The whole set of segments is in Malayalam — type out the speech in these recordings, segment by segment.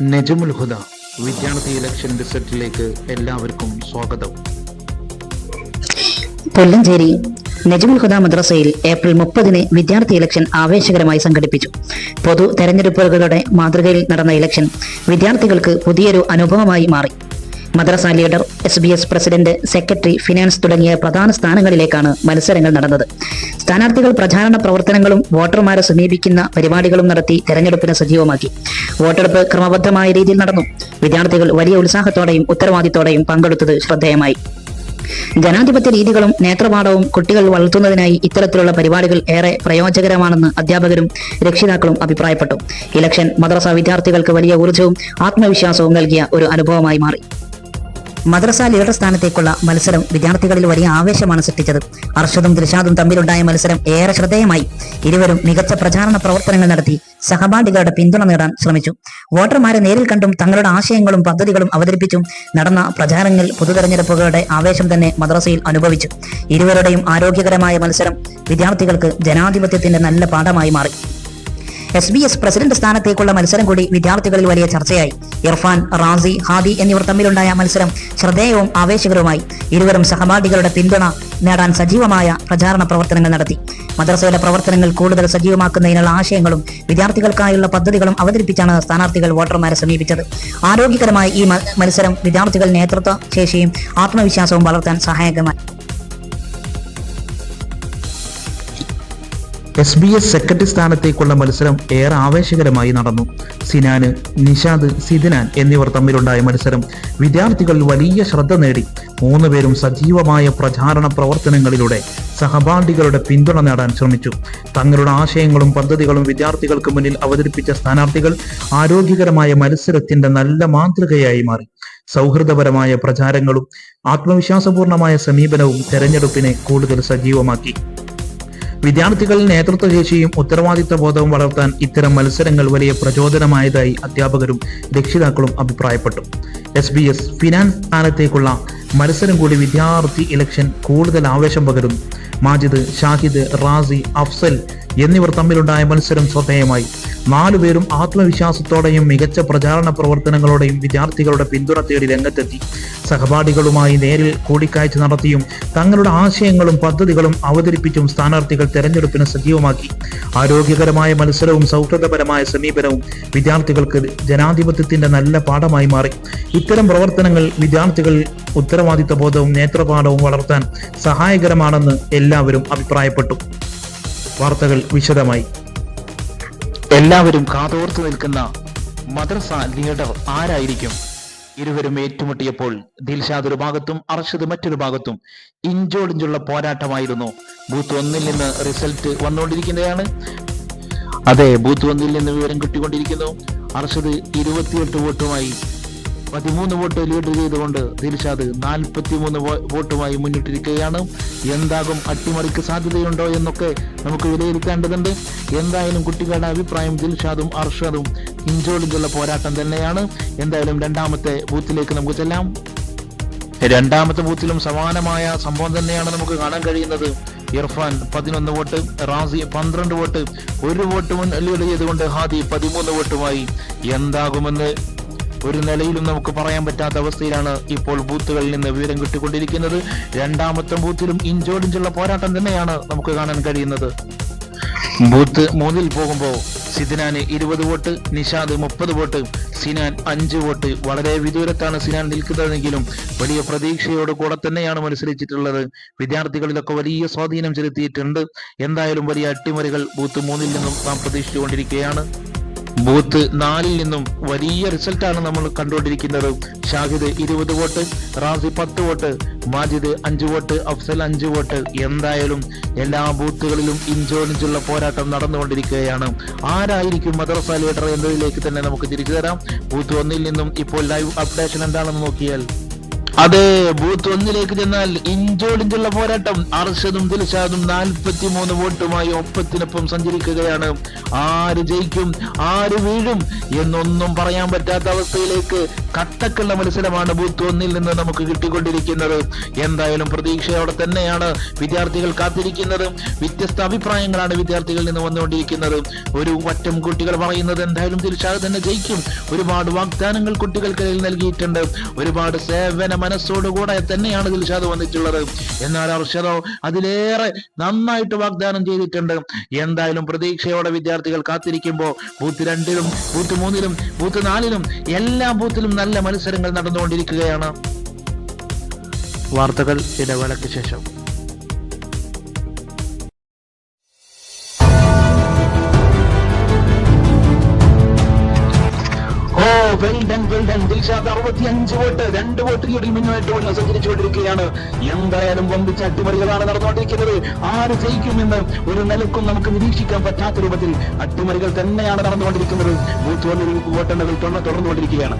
നജമുൽ ഹുദ വിദ്യാർത്ഥി ഇലക്ഷൻ റിസൾട്ടിലേക്ക് എല്ലാവർക്കും സ്വാഗതം. പൊല്ലഞ്ചേരി നജമുൽ ഹുദ മദ്രസയിൽ ഏപ്രിൽ 30 വിദ്യാർത്ഥി ഇലക്ഷൻ ആവേശകരമായി സംഘടിപ്പിച്ചു. പൊതു തെരഞ്ഞെടുപ്പുകളുടെ മാതൃകയിൽ നടന്ന ഇലക്ഷൻ വിദ്യാർത്ഥികൾക്ക് പുതിയൊരു അനുഭവമായി മാറി. മദ്രസ leader, SBS president, secretary, finance തുടങ്ങിയ പ്രധാന സ്ഥാനങ്ങളിലേക്കാണ് മത്സരങ്ങൾ നടന്നത്. സ്ഥാനാർത്ഥികൾ പ്രചാരണ പ്രവർത്തനങ്ങളും വോട്ടർമാരെ സമീപിക്കുന്ന പരിപാടികളും നടത്തി തെരഞ്ഞെടുപ്പിനെ സജീവമാക്കി. വോട്ടെടുപ്പ് ക്രമബദ്ധമായ രീതിയിൽ നടന്നു. വിദ്യാർത്ഥികൾ വലിയ ഉത്സാഹത്തോടെയും ഉത്തരവാദിത്തോടെയും പങ്കെടുത്തത് ശ്രദ്ധേയമായി. ജനാധിപത്യ രീതികളും നേതൃപാഠവും കുട്ടികൾ വളർത്തുന്നതിനായി ഇത്തരത്തിലുള്ള പരിപാടികൾ ഏറെ പ്രയോജനകരമാണെന്ന് അധ്യാപകരും രക്ഷിതാക്കളും അഭിപ്രായപ്പെട്ടു. ഇലക്ഷൻ മദ്രസ വിദ്യാർത്ഥികൾക്ക് വലിയ ഊർജ്ജവും ആത്മവിശ്വാസവും നൽകിയ ഒരു അനുഭവമായി മാറി. മദ്രസ ലീഡർ സ്ഥാനത്തേക്കുള്ള മത്സരം വിദ്യാർത്ഥികളിൽ വലിയ ആവേശമാണ് സൃഷ്ടിച്ചത്. അർഷദും ദിൽഷാദും തമ്മിലുണ്ടായ മത്സരം ഏറെ ശ്രദ്ധേയമായി. ഇരുവരും മികച്ച പ്രചാരണ പ്രവർത്തനങ്ങൾ നടത്തി സഹപാഠികളുടെ പിന്തുണ നേടാൻ ശ്രമിച്ചു. വോട്ടർമാരെ നേരിൽ കണ്ടും തങ്ങളുടെ ആശയങ്ങളും പദ്ധതികളും അവതരിപ്പിച്ചും നടന്ന പ്രചാരണങ്ങൾ പൊതുതെരഞ്ഞെടുപ്പുകളുടെ ആവേശം തന്നെ മദ്രസയിൽ അനുഭവിച്ചു. ഇരുവരുടെയും ആരോഗ്യകരമായ മത്സരം വിദ്യാർത്ഥികൾക്ക് ജനാധിപത്യത്തിന്റെ നല്ല പാഠമായി മാറി. SBS പ്രസിഡന്റ് സ്ഥാനത്തേക്കുള്ള മത്സരം കൂടി വിദ്യാർത്ഥികളിൽ വലിയ ചർച്ചയായി. ഇർഫാൻ, റാസി, ഹാദി എന്നിവർ തമ്മിലുണ്ടായ മത്സരം ശ്രദ്ധേയവും ആവേശകരവുമായി. ഇരുവരും സഹപാഠികളുടെ പിന്തുണ നേടാൻ സജീവമായ പ്രചാരണ പ്രവർത്തനങ്ങൾ നടത്തി. മദ്രസയുടെ പ്രവർത്തനങ്ങൾ കൂടുതൽ സജീവമാക്കുന്നതിനുള്ള ആശയങ്ങളും വിദ്യാർത്ഥികൾക്കായുള്ള പദ്ധതികളും അവതരിപ്പിച്ചാണ് സ്ഥാനാർത്ഥികൾ വോട്ടർമാരെ സമീപിച്ചത്. ആരോഗ്യകരമായ ഈ മത്സരം വിദ്യാർത്ഥികൾ നേതൃത്വ ശേഷിയും ആത്മവിശ്വാസവും വളർത്താൻ സഹായകമായി. SBS സെക്രട്ടറി സ്ഥാനത്തേക്കുള്ള മത്സരം ഏറെ ആവേശകരമായി നടന്നു. സിനാന്, നിഷാദ്, സിദ്നാൻ എന്നിവർ തമ്മിലുണ്ടായ മത്സരം വിദ്യാർത്ഥികൾ വലിയ ശ്രദ്ധ നേടി. 3 പേരും സജീവമായ പ്രചാരണ പ്രവർത്തനങ്ങളിലൂടെ സഹപാഠികളുടെ പിന്തുണ നേടാൻ ശ്രമിച്ചു. തങ്ങളുടെ ആശയങ്ങളും പദ്ധതികളും വിദ്യാർത്ഥികൾക്ക് മുന്നിൽ അവതരിപ്പിച്ച സ്ഥാനാർത്ഥികൾ ആരോഗ്യകരമായ മത്സരത്തിന്റെ നല്ല മാതൃകയായി മാറി. സൗഹൃദപരമായ പ്രചാരങ്ങളും ആത്മവിശ്വാസപൂർണമായ സമീപനവും തെരഞ്ഞെടുപ്പിനെ കൂടുതൽ സജീവമാക്കി. വിദ്യാർത്ഥികളിൽ നേതൃത്വശേഷിയും ഉത്തരവാദിത്ത ബോധവും വളർത്താൻ ഇത്തരം മത്സരങ്ങൾ വലിയ പ്രചോദനമായതായി അധ്യാപകരും രക്ഷിതാക്കളും അഭിപ്രായപ്പെട്ടു. SBS ഫിനാൻസ് സ്ഥാനത്തേക്കുള്ള മത്സരം കൂടി വിദ്യാർത്ഥി ഇലക്ഷൻ കൂടുതൽ ആവേശം പകരുന്നു. മാജിദ്, ഷാഹിദ്, റാസി, അഫ്സൽ എന്നിവർ തമ്മിലുണ്ടായ മത്സരം ശ്രദ്ധേയമായി. 4 പേരും ആത്മവിശ്വാസത്തോടെയും മികച്ച പ്രചാരണ പ്രവർത്തനങ്ങളോടെയും വിദ്യാർത്ഥികളുടെ പിന്തുണ തേടി രംഗത്തെത്തി. സഹപാഠികളുമായി നേരിൽ കൂടിക്കാഴ്ച നടത്തിയും തങ്ങളുടെ ആശയങ്ങളും പദ്ധതികളും അവതരിപ്പിച്ചും സ്ഥാനാർത്ഥികൾ തെരഞ്ഞെടുപ്പിനെ സജീവമാക്കി. ആരോഗ്യകരമായ മത്സരവും സൗഹൃദപരമായ സമീപനവും വിദ്യാർത്ഥികൾക്ക് ജനാധിപത്യത്തിന്റെ നല്ല പാഠമായി മാറി. ഇത്തരം പ്രവർത്തനങ്ങൾ വിദ്യാർത്ഥികളിൽ ഉത്തരവാദിത്ത ബോധവും നേതൃപാഠവും വളർത്താൻ സഹായകരമാണെന്ന് എല്ലാവരും അഭിപ്രായപ്പെട്ടു. വാർത്തകൾ വിശദമായി. എല്ലാവരും കാതോർത്തു നിൽക്കുന്ന മദ്രസ ലീഡർ ആരായിരിക്കും? ഇരുവരും ഏറ്റുമുട്ടിയപ്പോൾ ദിൽഷാദ് ഒരു ഭാഗത്തും അർഷദ് മറ്റൊരു ഭാഗത്തും ഇഞ്ചോടിഞ്ചുള്ള പോരാട്ടമായിരുന്നു. ബൂത്ത് 1 നിന്ന് റിസൾട്ട് വന്നുകൊണ്ടിരിക്കുകയാണ്. അതെ, ബൂത്ത് 1 നിന്ന് വിവരം കിട്ടിക്കൊണ്ടിരിക്കുന്നു. അർഷദ് 28 വോട്ടുമായി 13 വോട്ട് ലീഡ് ചെയ്തുകൊണ്ട് ദിൽഷാദ് 43 വോട്ടുമായി മുന്നിട്ടിരിക്കുകയാണ്. എന്താകും, അട്ടിമറിക്ക് സാധ്യതയുണ്ടോ എന്നൊക്കെ നമുക്ക് വിലയിരുത്തേണ്ടതുണ്ട്. എന്തായാലും കുട്ടികളുടെ അഭിപ്രായം ദിൽഷാദും അർഷദും ഇഞ്ചോടിഞ്ചുള്ള പോരാട്ടം തന്നെയാണ്. എന്തായാലും രണ്ടാമത്തെ ബൂത്തിലേക്ക് നമുക്ക് ചെല്ലാം. രണ്ടാമത്തെ ബൂത്തിലും സമാനമായ സംഭവം തന്നെയാണ് നമുക്ക് കാണാൻ കഴിയുന്നത്. Irfan 11 vote, Razi 12 vote, 1 vote lead ചെയ്തുകൊണ്ട് ഹാദി 13 വോട്ടുമായി. എന്താകുമെന്ന് ഒരു നിലയിലും നമുക്ക് പറയാൻ പറ്റാത്ത അവസ്ഥയിലാണ് ഇപ്പോൾ ബൂത്തുകളിൽ നിന്ന് വിവരം കിട്ടിക്കൊണ്ടിരിക്കുന്നത്. രണ്ടാമത്തെ ബൂത്തിലും ഇഞ്ചോടിഞ്ചുള്ള പോരാട്ടം തന്നെയാണ് നമുക്ക് കാണാൻ കഴിയുന്നത്. ബൂത്ത് 3 പോകുമ്പോൾ സിദ്നാന് 20 vote, Nishad 30 vote, Sinan 5 vote. വളരെ വിദൂരത്താണ് സിനാൻ നിൽക്കുന്നതെങ്കിലും വലിയ പ്രതീക്ഷയോട് കൂടെ തന്നെയാണ് മത്സരിച്ചിട്ടുള്ളത്. വിദ്യാർത്ഥികളിലൊക്കെ വലിയ സ്വാധീനം ചെലുത്തിയിട്ടുണ്ട്. എന്തായാലും വലിയ അട്ടിമറികൾ ബൂത്ത് 3 നിന്നും നാം പ്രതീക്ഷിച്ചുകൊണ്ടിരിക്കുകയാണ്. ബൂത്ത് 4 നിന്നും വലിയ റിസൾട്ടാണ് നമ്മൾ കണ്ടുകൊണ്ടിരിക്കുന്നത്. Shahid 20 vote, Razi 10 vote, Majid 5 vote, Afsal 5 vote. എന്തായാലും എല്ലാ ബൂത്തുകളിലും ഇഞ്ചോടിഞ്ചുള്ള പോരാട്ടം നടന്നുകൊണ്ടിരിക്കുകയാണ്. ആരായിരിക്കും മദ്രസ ലീഡർ എന്നതിലേക്ക് തന്നെ നമുക്ക് തിരിച്ചു തരാം. ബൂത്ത് 1 നിന്നും ഇപ്പോൾ ലൈവ് അപ്ഡേഷൻ എന്താണെന്ന് നോക്കിയാൽ അതെ, ബൂത്ത് ഒന്നിലേക്ക് ചെന്നാൽ ഇഞ്ചോടിഞ്ചുള്ള പോരാട്ടം. അർഷദും ദിൽഷാദും 43 വോട്ടുമായി ഒപ്പത്തിനൊപ്പം സഞ്ചരിക്കുകയാണ്. ആര് ജയിക്കും, ആര് വീഴും എന്നൊന്നും പറയാൻ പറ്റാത്ത അവസ്ഥയിലേക്ക് കട്ടക്കുള്ള മത്സരമാണ് ബൂത്ത് ഒന്നിൽ നിന്ന് നമുക്ക് കിട്ടിക്കൊണ്ടിരിക്കുന്നത്. എന്തായാലും പ്രതീക്ഷയോടെ തന്നെയാണ് വിദ്യാർത്ഥികൾ കാത്തിരിക്കുന്നത്. വ്യത്യസ്ത അഭിപ്രായങ്ങളാണ് വിദ്യാർത്ഥികളിൽ നിന്ന് വന്നുകൊണ്ടിരിക്കുന്നത്. ഒരു വറ്റം കുട്ടികൾ പറയുന്നത് എന്തായാലും ദിൽഷാദ് തന്നെ ജയിക്കും. ഒരുപാട് വാഗ്ദാനങ്ങൾ കുട്ടികൾക്കിടയിൽ നൽകിയിട്ടുണ്ട്. ഒരുപാട് സേവന മനസ്സോടുകൂടെ തന്നെയാണ് ദിൽഷാദ് വന്നിട്ടുള്ളത്. എന്നാൽ അർഷദോ അതിലേറെ നന്നായിട്ട് വാഗ്ദാനം ചെയ്തിട്ടുണ്ട്. എന്തായാലും പ്രതീക്ഷയോടെ വിദ്യാർത്ഥികൾ കാത്തിരിക്കുമ്പോൾ ബൂത്ത് 2-ലും ബൂത്ത് 3-ലും ബൂത്ത് 4-ലും എല്ലാ ബൂത്തിലും നല്ല മത്സരങ്ങൾ നടന്നുകൊണ്ടിരിക്കുകയാണ്. വാർത്തകൾ ഇടവേളയ്ക്ക് ശേഷം. ദിൽഷാദ് 65 വോട്ട്, 2 വോട്ട് മുന്നോട്ട് സഞ്ചരിച്ചുകൊണ്ടിരിക്കുകയാണ്. എന്തായാലും വമ്പിച്ച അട്ടിമറികളാണ് നടന്നുകൊണ്ടിരിക്കുന്നത്. ആര് ജയിക്കുമെന്ന് ഒരു നിലക്കും നമുക്ക് നിരീക്ഷിക്കാൻ പറ്റാത്ത രൂപത്തിൽ അട്ടിമറികൾ തന്നെയാണ് നടന്നുകൊണ്ടിരിക്കുന്നത്. ബൂത്ത് 1-ൽ വോട്ടെണ്ണൽ തുടർന്നുകൊണ്ടിരിക്കുകയാണ്.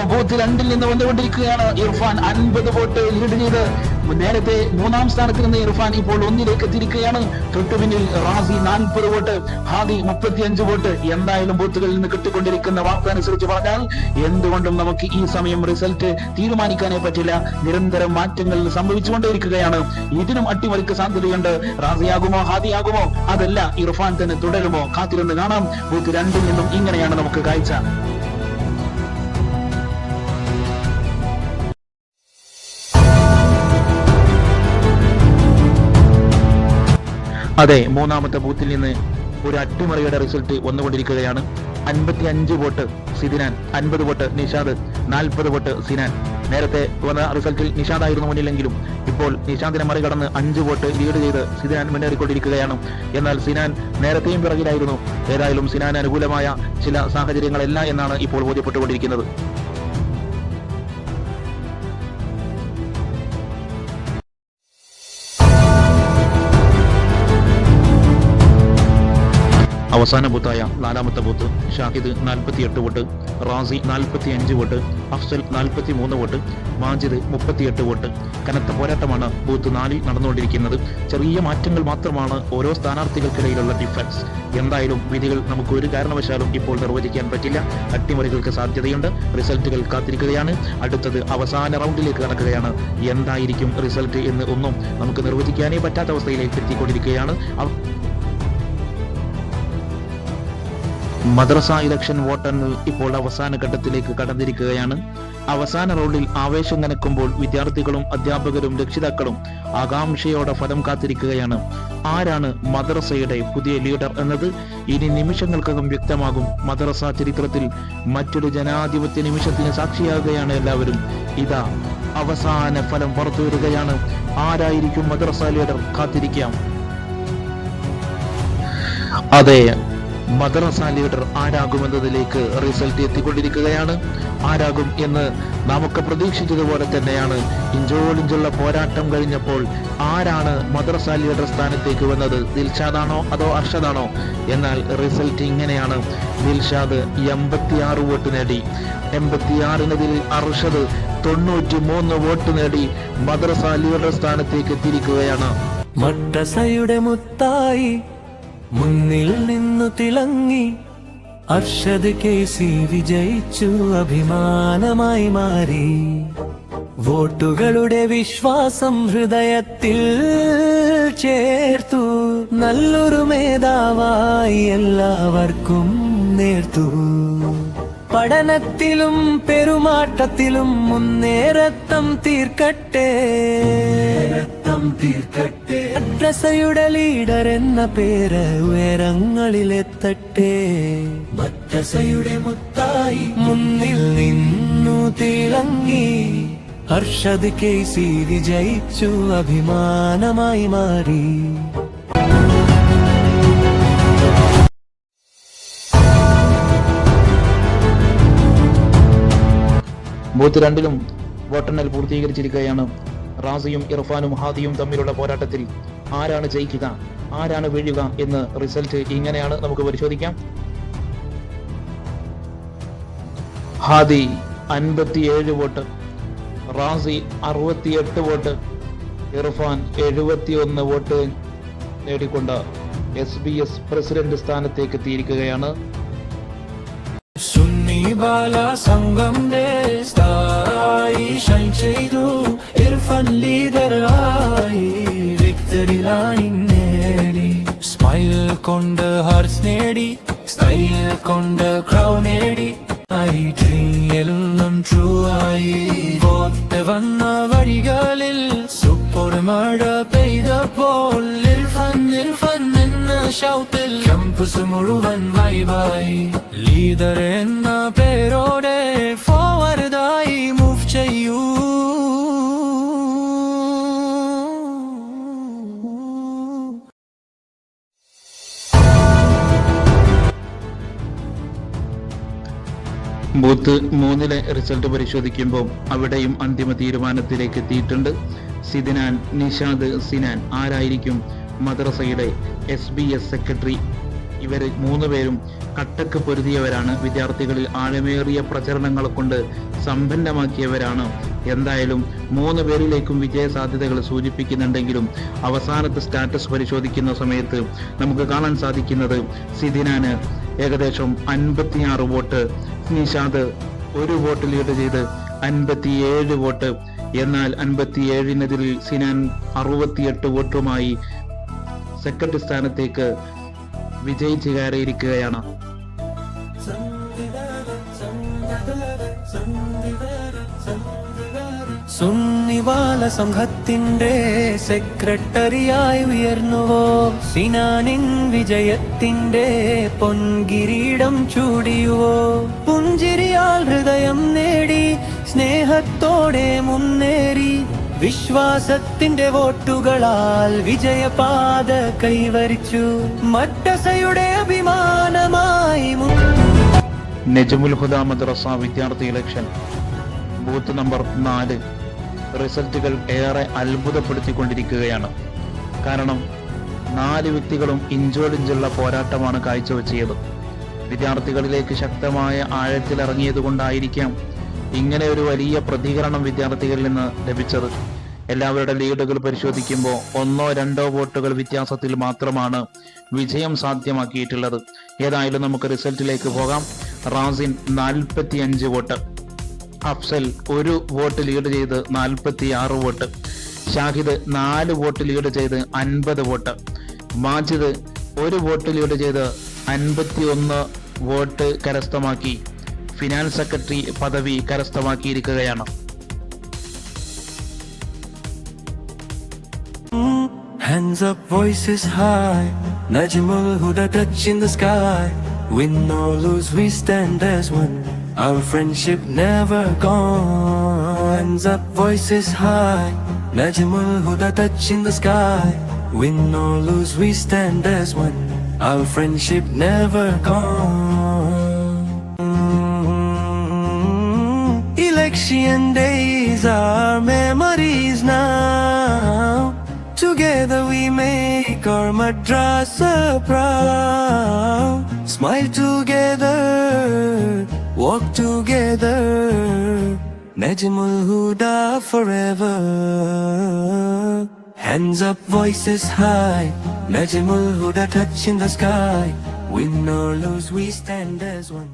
ബൂത്ത് 2-ൽ നിന്ന് വന്നുകൊണ്ടിരിക്കുകയാണ്. ഇർഫാൻ 50 വോട്ട് ലീഡ് ചെയ്ത് നേരത്തെ 3-ാം സ്ഥാനത്ത് നിന്ന് ഇർഫാൻ ഇപ്പോൾ 1-ലേക്ക് എത്തിയിരിക്കുകയാണ്. തൊട്ടുപിന്നിൽ റാസി 40 വോട്ട്, ഹാദി 35 വോട്ട്. എന്തായാലും ബൂത്തുകളിൽ നിന്ന് കിട്ടിക്കൊണ്ടിരിക്കുന്ന വാർത്ത അനുസരിച്ച് പറഞ്ഞാൽ എന്തുകൊണ്ടും നമുക്ക് ഈ സമയം റിസൾട്ട് തീരുമാനിക്കാനേ പറ്റില്ല. നിരന്തരം മാറ്റങ്ങൾ സംഭവിച്ചുകൊണ്ടേയിരിക്കുകയാണ്. ഇതിനും അട്ടിമറിക്ക് സാധ്യതയുണ്ട്. റാസിയാകുമോ, ഹാദിയാകുമോ, അതല്ല ഇർഫാൻ തന്നെ തുടരുമോ? കാത്തിരുന്ന് കാണാം. ബൂത്ത് 2-ൽ നിന്നും ഇങ്ങനെയാണ് നമുക്ക് കാഴ്ച. അതെ, 3-ാമത്തെ ബൂത്തിൽ നിന്ന് ഒരു അട്ടിമറിയുടെ റിസൾട്ട് വന്നുകൊണ്ടിരിക്കുകയാണ്. 55 vote Sidinan, 50 vote Nishad, 40 vote Sinan. നേരത്തെ വന്ന റിസൾട്ടിൽ നിഷാദായിരുന്നു മുന്നിലെങ്കിലും ഇപ്പോൾ നിഷാദിനെ മറികടന്ന് 5 വോട്ട് ലീഡ് ചെയ്ത് സിനാൻ മുന്നേറിക്കൊണ്ടിരിക്കുകയാണ്. എന്നാൽ സിനാൻ നേരത്തെയും പിറകിലായിരുന്നു. ഏതായാലും സിനാൻ അനുകൂലമായ ചില സാഹചര്യങ്ങളല്ല എന്നാണ് ഇപ്പോൾ ബോധ്യപ്പെട്ടുകൊണ്ടിരിക്കുന്നത്. അവസാന ബൂത്തായ 4-ാമത്തെ booth Shahid 48 vote, Razi 45 vote, Afsal 43 vote, Majid 38 vote. കനത്ത പോരാട്ടമാണ് ബൂത്ത് 4-ൽ നടന്നുകൊണ്ടിരിക്കുന്നത്. ചെറിയ മാറ്റങ്ങൾ മാത്രമാണ് ഓരോ സ്ഥാനാർത്ഥികൾക്കിടയിലുള്ള ഡിഫറൻസ്. എന്തായാലും വിധികൾ നമുക്ക് ഒരു കാരണവശാലും ഇപ്പോൾ നിർവചിക്കാൻ പറ്റില്ല. അട്ടിമറികൾക്ക് സാധ്യതയുണ്ട്. റിസൾട്ടുകൾ കാത്തിരിക്കുകയാണ്. അടുത്തത് അവസാന റൗണ്ടിലേക്ക് കടക്കുകയാണ്. എന്തായിരിക്കും റിസൾട്ട് എന്ന് ഒന്നും നമുക്ക് നിർവചിക്കാനേ പറ്റാത്ത അവസ്ഥയിലേക്ക് എത്തിക്കൊണ്ടിരിക്കുകയാണ്. മദ്രസ ഇലക്ഷൻ വോട്ടെണ്ണൽ ഇപ്പോൾ അവസാന ഘട്ടത്തിലേക്ക് കടന്നിരിക്കുകയാണ്. അവസാന റൗണ്ടിൽ ആവേശം നനക്കുമ്പോൾ വിദ്യാർത്ഥികളും അധ്യാപകരും രക്ഷിതാക്കളും ആകാംക്ഷയോടെ ഫലം കാത്തിരിക്കുകയാണ്. ആരാണ് മദ്രസയുടെ പുതിയ ലീഡർ എന്നത് ഇനി നിമിഷങ്ങൾക്കകം വ്യക്തമാകും. മദ്രസ ചരിത്രത്തിൽ മറ്റൊരു ജനാധിപത്യ നിമിഷത്തിന് സാക്ഷിയാകുകയാണ് എല്ലാവരും. ഇതാ അവസാന ഫലം പുറത്തുവരികയാണ്. ആരായിരിക്കും മദ്രസ ലീഡർ? കാത്തിരിക്കാം. അതെ, മദ്രസ ലീഡർ ആരാകുമെന്നതിലേക്ക് റിസൾട്ട് എത്തിക്കൊണ്ടിരിക്കുകയാണ്. ആരാകും എന്ന് നമുക്ക് പ്രതീക്ഷിച്ചതുപോലെ തന്നെയാണ്. ഇഞ്ചോടിഞ്ചുള്ള പോരാട്ടം കഴിഞ്ഞപ്പോൾ ആരാണ് മദ്രസ ലീഡർ സ്ഥാനത്തേക്ക് വന്നത്? ദിൽഷാദാണോ അതോ അർഷദാണോ? എന്നാൽ റിസൾട്ട് ഇങ്ങനെയാണ്. ദിൽഷാദ് 86 വോട്ട് നേടി. 86-ൽ അർഷദ് 93 വോട്ട് നേടി മദ്രസ ലീഡർ സ്ഥാനത്തേക്ക് എത്തിയിരിക്കുകയാണ്. മദ്രസയുടെ മുത്തായി മുന്നിൽ നിന്നു തിളങ്ങി അർഷദ് കേസി വിജയിച്ചു, അഭിമാനമായി മാറി. വോട്ടുകളുടെ വിശ്വാസം ഹൃദയത്തിൽ ചേർത്തു, നല്ലൊരു മേധാവായി എല്ലാവർക്കും നേർത്തു. പഠനത്തിലും പെരുമാറ്റത്തിലും മുന്നേറത്തം തീർക്കട്ടെ. മദ്രസയുടെ ലീഡർ എന്ന പേര് ഉയരങ്ങളിലെത്തട്ടെ. മദ്രസയുടെ മുത്തായി മുന്നിൽ നിന്നു തിളങ്ങി അർഷദ് കേസി വിജയിച്ചു, അഭിമാനമായി മാറി. ബൂത്ത് 2-ലും വോട്ടെണ്ണൽ പൂർത്തീകരിച്ചിരിക്കുകയാണ്. റാസിയും ഇർഫാനും ഹാദിയും തമ്മിലുള്ള പോരാട്ടത്തിൽ ആരാണ് ജയിക്കുക, ആരാണ് വീഴുക എന്ന് റിസൾട്ട് ഇങ്ങനെയാണ്. നമുക്ക് പരിശോധിക്കാം. Hadi 57 vote, Razi 68 vote, Irfan 71 vote നേടിക്കൊണ്ട് SBS പ്രസിഡന്റ് സ്ഥാനത്തേക്ക് എത്തിയിരിക്കുകയാണ്. സുന്നി ബാല സംഘം ഷൈൻ ചെയ്തു, ഇർഫാൻ ലീഡറായി വിക്ടറി ലൈൻ നേടി. സ്മൈൽ കൊണ്ട് ഹാർട്സ് നേടി, സ്റ്റൈൽ കൊണ്ട് ക്രൗഡ് നേടി. എല്ലാം ട്രൂ ആയി. വോട്ട് വന്ന വഴികളിൽ സൂപ്പർ മഴ പെയ്തപ്പോൾ ഇർഫാൻ ഇർഫാൻ എന്ന ഷൗട്ടിൽ ക്യാമ്പസ് മുഴുവൻ വൈബായി. ലീഡർ എന്ന പേരോടെ ഫോർവേഡായി മൂവ് ചെയ്യൂ. ബൂത്ത് 3 റിസൾട്ട് പരിശോധിക്കുമ്പോൾ അവിടെയും അന്തിമ തീരുമാനത്തിലേക്ക് എത്തിയിട്ടുണ്ട്. സിദ്നാൻ, നിഷാദ്, സിനാൻ ആരായിരിക്കും മദ്രസയുടെ SBS സെക്രട്ടറി? ഇവർ 3 പേരും കട്ടക്ക് പൊരുതിയവരാണ്. വിദ്യാർത്ഥികളിൽ ആഴമേറിയ പ്രചരണങ്ങൾ കൊണ്ട് സമ്പന്നമാക്കിയവരാണ്. എന്തായാലും 3 പേരിലേക്കും വിജയ സാധ്യതകൾ സൂചിപ്പിക്കുന്നുണ്ടെങ്കിലും അവസാനത്തെ സ്റ്റാറ്റസ് പരിശോധിക്കുന്ന സമയത്ത് നമുക്ക് കാണാൻ സാധിക്കുന്നത് സിദ്നാന് ഏകദേശം 56 വോട്ട്, നിഷാദ് 1 വോട്ട് ലീഡ് ചെയ്ത് 57 വോട്ട്. എന്നാൽ 57-നെതിരിൽ സിനാൻ 68 വോട്ടുമായി സെക്രട്ടറി സ്ഥാനത്തേക്ക് വിജയിച്ച് കയറിയിരിക്കുകയാണ്. സുന്നിവാല സംഘത്തിന്റെ സെക്രട്ടറിയായി ഉയർന്നുവോ സിനാനിൻ വിജയത്തിന്റെ പൊൻകിരീടം ചൂടിയുവോ? പുഞ്ചിരിയാൽ ഹൃദയം നേടി, സ്നേഹത്തോടെ മുന്നേറി, വിശ്വാസത്തിന്റെ വോട്ടുകളാൽ വിജയപാത കൈവരിച്ചു. മദ്രസയുടെ അഭിമാനമായി നജ്മുൽ ഹുദ മദ്രസ വിദ്യാർത്ഥി ഇലക്ഷൻ ബൂത്ത് നമ്പർ 4 റിസൾട്ടുകൾ ഏറെ അത്ഭുതപ്പെടുത്തിക്കൊണ്ടിരിക്കുകയാണ്. കാരണം 4 വ്യക്തികളും ഇഞ്ചോടിഞ്ചുള്ള പോരാട്ടമാണ് കാഴ്ചവെച്ചത്. വിദ്യാർത്ഥികളിലേക്ക് ശക്തമായ ആഴത്തിലിറങ്ങിയത് കൊണ്ടായിരിക്കാം ഇങ്ങനെ ഒരു വലിയ പ്രതികരണം വിദ്യാർത്ഥികളിൽ നിന്ന് ലഭിച്ചത്. എല്ലാവരുടെ ലീഡുകൾ പരിശോധിക്കുമ്പോൾ 1-2 വോട്ടുകൾ വ്യത്യാസത്തിൽ മാത്രമാണ് വിജയം സാധ്യമാക്കിയിട്ടുള്ളത്. ഏതായാലും നമുക്ക് റിസൾട്ടിലേക്ക് പോകാം. Razin 45 vote, Afsal 1 vote lead ചെയ്ത് 46 വോട്ട്, ഷാഹിദ് 4 വോട്ട് ലീഡ് ചെയ്ത് 50 വോട്ട്, മാജിദ് 1 വോട്ട് ലീഡ് ചെയ്ത് 51 വോട്ട് കരസ്ഥമാക്കി ഫിനാൻസ് സെക്രട്ടറി പദവി കരസ്ഥമാക്കിയിരിക്കുകയാണ്. Hands up, voices high, Najmul Huda touch in the sky. Win or lose, we stand as one. Our friendship never gone. Hands up, voices high, Najmul Huda touch in the sky. Win or lose, we stand as one. Our friendship never gone. Election days are memories now. Together we make our madrasa proud. Smile together, walk together, Najmul Huda forever. Hands up, voices high, Najmul Huda touch in the sky. Win or lose, we stand as one.